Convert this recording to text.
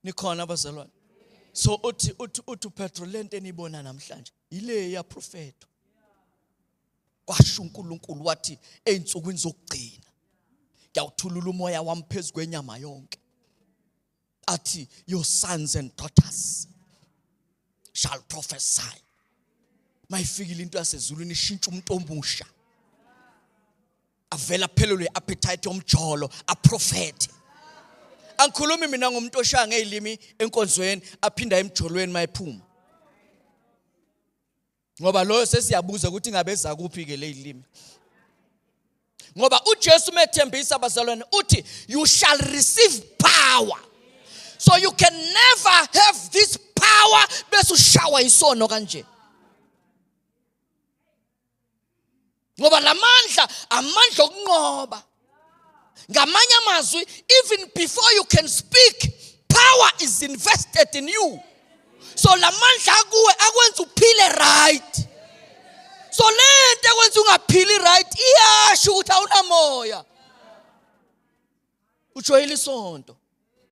Nikhona abazalwane. So uthi Petro lento enibona namhlanje ile ya prophet. Kwasho uNkulunkulu wathi einsukwini zokugcina ngiyawuthulula umoya wami phezulu kwenyama yonke. Athi your sons and daughters shall prophesy. Mayifikile into yasezulwini ishintsha umuntu omusha. Avela phelelwe appetite yomjolo a prophet. Angikhulumi mina ngomuntu oshaya ngezilimi enkonzweni aphinda emjolweni mayiphuma. Ngoba lo sesiyabuza ukuthi ngabeza kuphi ke lezilimi. Ngoba uJesu methembisa abazalwane uthi you shall receive power. So you can never have this power bese ushawa isono kanje. Ngoba lamandla amandla okunqoba. Ngamanye amazwi, even before you can speak, power is invested in you. So lamandla akuwe akwenza uphile right. So lento ekwenza ungaphili right iyasho ukuthi awunamoya. Ujoyela isonto.